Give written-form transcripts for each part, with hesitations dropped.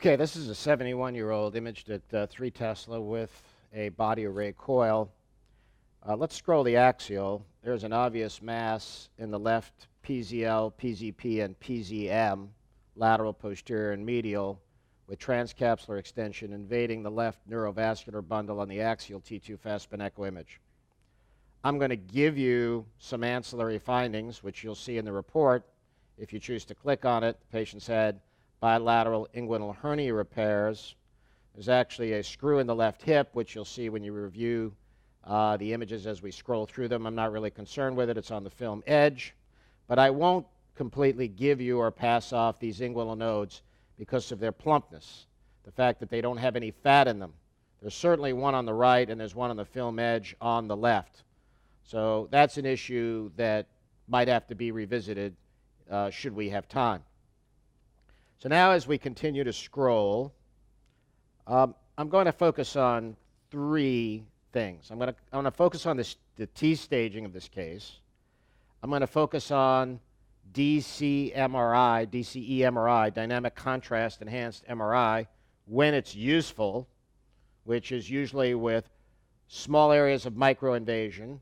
Okay, this is a 71-year-old imaged at 3 Tesla with a body array coil. Let's scroll the axial. There's an obvious mass in the left PZL, PZP, and PZM, lateral, posterior, and medial, with transcapsular extension invading the left neurovascular bundle on the axial T2 fast spin echo image. I'm going to give you some ancillary findings, which you'll see in the report. If you choose to click on it, the patient's had bilateral inguinal hernia repairs. There's actually a screw in the left hip, which you'll see when you review the images as we scroll through them. I'm not really concerned with it. It's on the film edge. But I won't completely give you or pass off these inguinal nodes because of their plumpness, the fact that they don't have any fat in them. There's certainly one on the right, and there's one on the film edge on the left. So that's an issue that might have to be revisited should we have time. So now as we continue to scroll, I'm going to focus on 3 things. I'm going to focus on the T staging of this case. I'm going to focus on DCE MRI, dynamic contrast enhanced MRI, when it's useful, which is usually with small areas of microinvasion,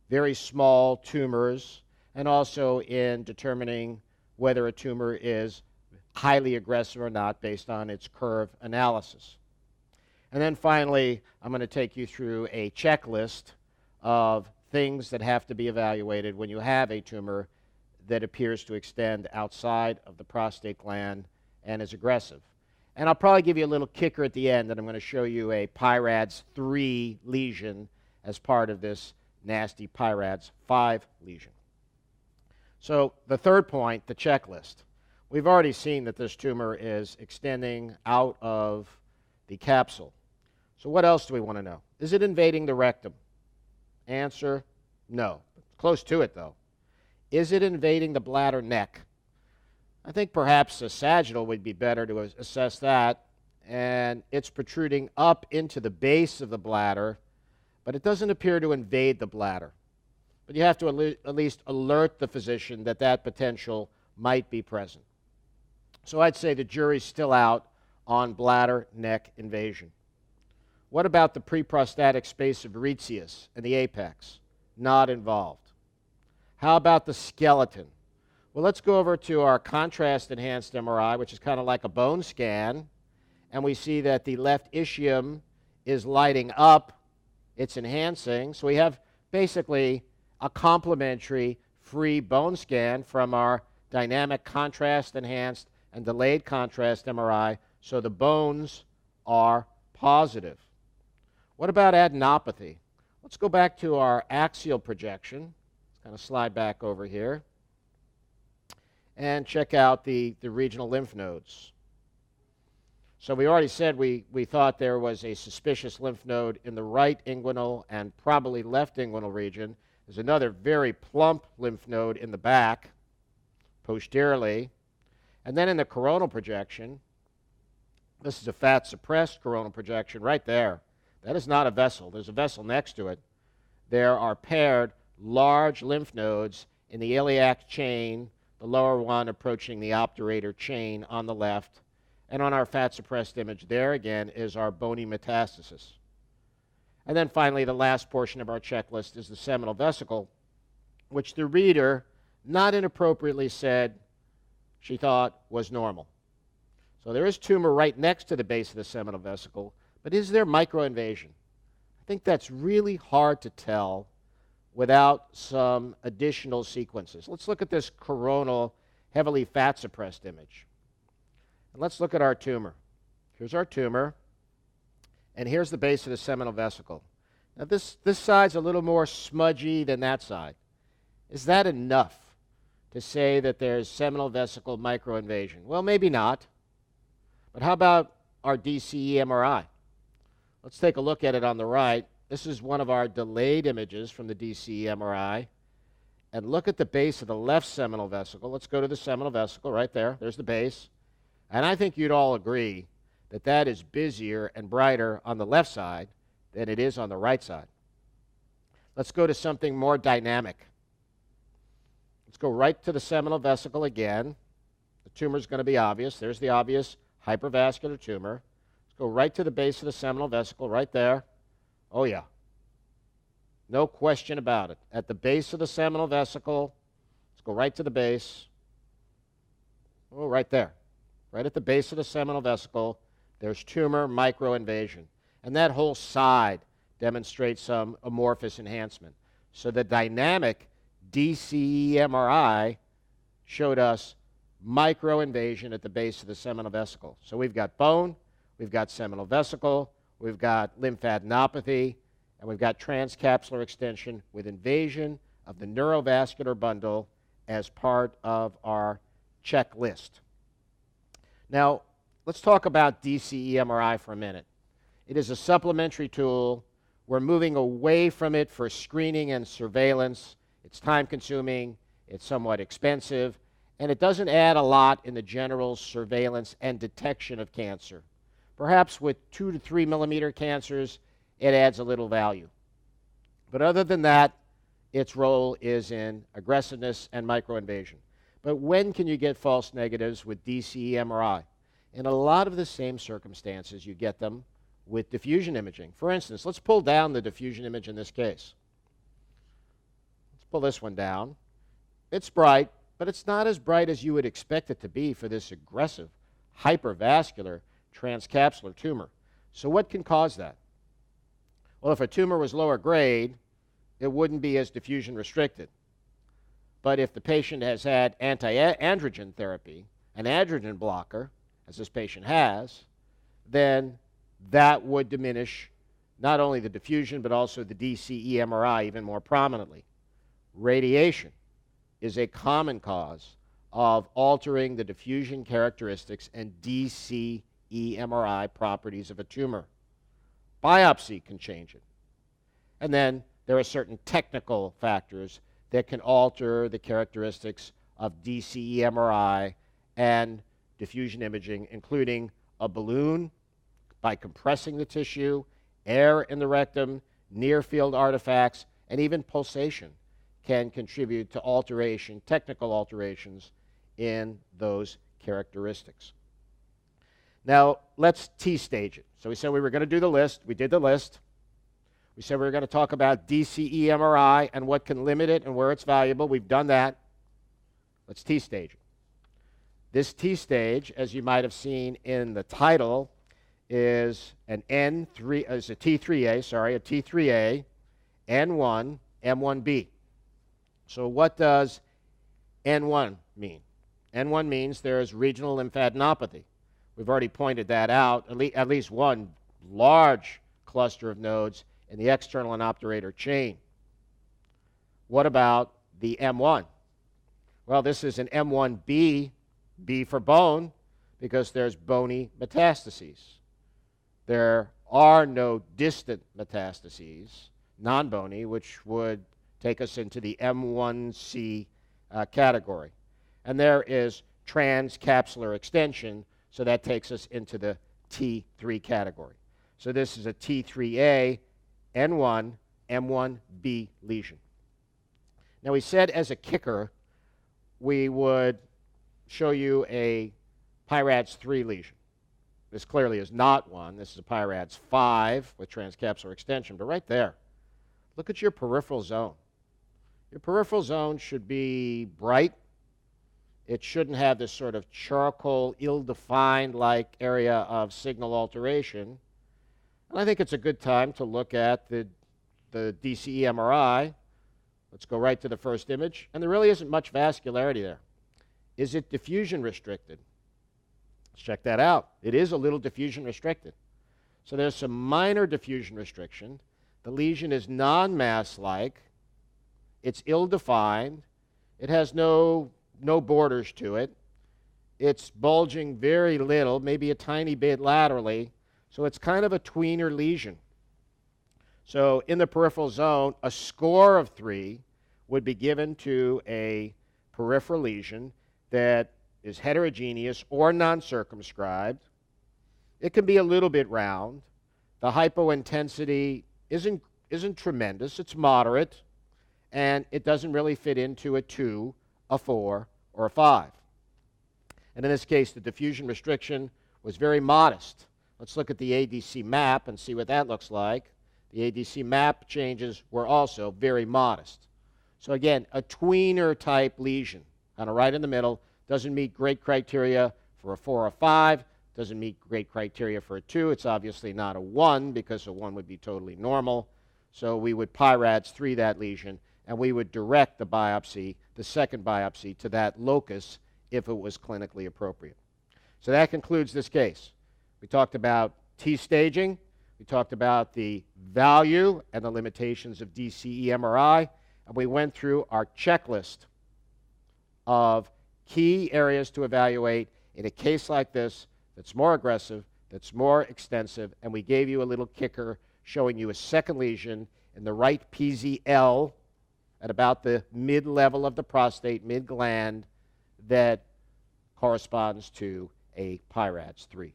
very small tumors, and also in determining whether a tumor is highly aggressive or not based on its curve analysis. And then finally, I'm going to take you through a checklist of things that have to be evaluated when you have a tumor that appears to extend outside of the prostate gland and is aggressive. And I'll probably give you a little kicker at the end that I'm going to show you a RADS 3 lesion as part of this nasty RADS 5 lesion. So the third point, the checklist. We've already seen that this tumor is extending out of the capsule. So what else do we want to know? Is it invading the rectum? Answer, no. Close to it, though. Is it invading the bladder neck? I think perhaps a sagittal would be better to assess that. And it's protruding up into the base of the bladder, but it doesn't appear to invade the bladder. But you have to at least alert the physician that that potential might be present. So I'd say the jury's still out on bladder neck invasion. What about the preprostatic space of Retzius and the apex? Not involved. How about the skeleton? Well, let's go over to our contrast-enhanced MRI, which is kind of like a bone scan, and we see that the left ischium is lighting up. It's enhancing. So we have basically a complementary free bone scan from our dynamic contrast-enhanced and delayed contrast MRI, so the bones are positive. What about adenopathy? Let's go back to our axial projection. Let's kind of slide back over here and check out the regional lymph nodes. So we already said we thought there was a suspicious lymph node in the right inguinal and probably left inguinal region. There's another very plump lymph node in the back, posteriorly. And then in the coronal projection, this is a fat-suppressed coronal projection right there. That is not a vessel. There's a vessel next to it. There are paired large lymph nodes in the iliac chain, the lower one approaching the obturator chain on the left. And on our fat-suppressed image, there again is our bony metastasis. And then finally, the last portion of our checklist is the seminal vesicle, which the reader not inappropriately said she thought was normal. So there is tumor right next to the base of the seminal vesicle, but is there microinvasion? I think that's really hard to tell without some additional sequences. Let's look at this coronal, heavily fat-suppressed image. And let's look at our tumor. Here's our tumor, and here's the base of the seminal vesicle. Now this side's a little more smudgy than that side. Is that enough to say that there's seminal vesicle microinvasion? Well, maybe not. But how about our DCE MRI? Let's take a look at it on the right. This is one of our delayed images from the DCE MRI. And look at the base of the left seminal vesicle. Let's go to the seminal vesicle right there. There's the base. And I think you'd all agree that that is busier and brighter on the left side than it is on the right side. Let's go to something more dynamic. Let's go right to the seminal vesicle again. The tumor is going to be obvious. There's the obvious hypervascular tumor. Let's go right to the base of the seminal vesicle, right there. Oh, yeah. No question about it. At the base of the seminal vesicle, let's go right to the base. Oh, right there. Right at the base of the seminal vesicle, there's tumor microinvasion. And that whole side demonstrates some amorphous enhancement. So the dynamic DCE MRI showed us microinvasion at the base of the seminal vesicle. So we've got bone, we've got seminal vesicle, we've got lymphadenopathy, and we've got transcapsular extension with invasion of the neurovascular bundle as part of our checklist. Now, let's talk about DCE MRI for a minute. It is a supplementary tool. We're moving away from it for screening and surveillance. It's time-consuming, it's somewhat expensive, and it doesn't add a lot in the general surveillance and detection of cancer. Perhaps with 2 to 3 millimeter cancers, it adds a little value. But other than that, its role is in aggressiveness and microinvasion. But when can you get false negatives with DCE MRI? In a lot of the same circumstances, you get them with diffusion imaging. For instance, let's pull down the diffusion image in this case. Let's pull this one down. It's bright, but it's not as bright as you would expect it to be for this aggressive, hypervascular, transcapsular tumor. So what can cause that? Well, if a tumor was lower grade, it wouldn't be as diffusion restricted. But if the patient has had anti-androgen therapy, an androgen blocker, as this patient has, then that would diminish not only the diffusion but also the DCE MRI even more prominently. Radiation is a common cause of altering the diffusion characteristics and DCE MRI properties of a tumor. Biopsy can change it. And then there are certain technical factors that can alter the characteristics of DCE MRI and diffusion imaging, including a balloon by compressing the tissue, air in the rectum, near-field artifacts, and even pulsation can contribute to alteration, technical alterations in those characteristics. Now, let's T-stage it. So we said we were going to do the list. We did the list. We said we were going to talk about DCE MRI and what can limit it and where it's valuable. We've done that. Let's T-stage it. This T-stage, as you might have seen in the title, is an T3A, a T3A, N1, M1B. So what does N1 mean? N1 means there is regional lymphadenopathy. We've already pointed that out, at least one large cluster of nodes in the external and obturator chain. What about the M1? Well, this is an M1B, B for bone, because there's bony metastases. There are no distant metastases, non-bony, which would take us into the M1C category. And there is transcapsular extension, so that takes us into the T3 category. So this is a T3A, N1, M1B lesion. Now we said as a kicker, we would show you a RADS 3 lesion. This clearly is not one. This is a RADS 5 with transcapsular extension. But right there, look at your peripheral zone. Your peripheral zone should be bright. It shouldn't have this sort of charcoal, ill-defined like area of signal alteration. And I think it's a good time to look at the DCE MRI. Let's go right to the first image. And there really isn't much vascularity there. Is it diffusion restricted? Let's check that out. It is a little diffusion restricted. So there's some minor diffusion restriction. The lesion is non-mass-like. It's ill-defined. It has no borders to it. It's bulging very little, maybe a tiny bit laterally. So it's kind of a tweener lesion. So in the peripheral zone, a score of 3 would be given to a peripheral lesion that is heterogeneous or non-circumscribed. It can be a little bit round. The hypointensity isn't tremendous. It's moderate. And it doesn't really fit into a 2, a 4, or a 5. And in this case, the diffusion restriction was very modest. Let's look at the ADC map and see what that looks like. The ADC map changes were also very modest. So again, a tweener type lesion, kind of right in the middle, doesn't meet great criteria for a 4 or 5, doesn't meet great criteria for a 2. It's obviously not a 1 because a 1 would be totally normal. So we would RADS 3 that lesion, and we would direct the biopsy, the second biopsy, to that locus if it was clinically appropriate. So that concludes this case. We talked about T-staging. We talked about the value and the limitations of DCE MRI, and we went through our checklist of key areas to evaluate in a case like this that's more aggressive, that's more extensive, and we gave you a little kicker showing you a second lesion in the right PZL at about the mid-level of the prostate, mid-gland, that corresponds to a RADS 3.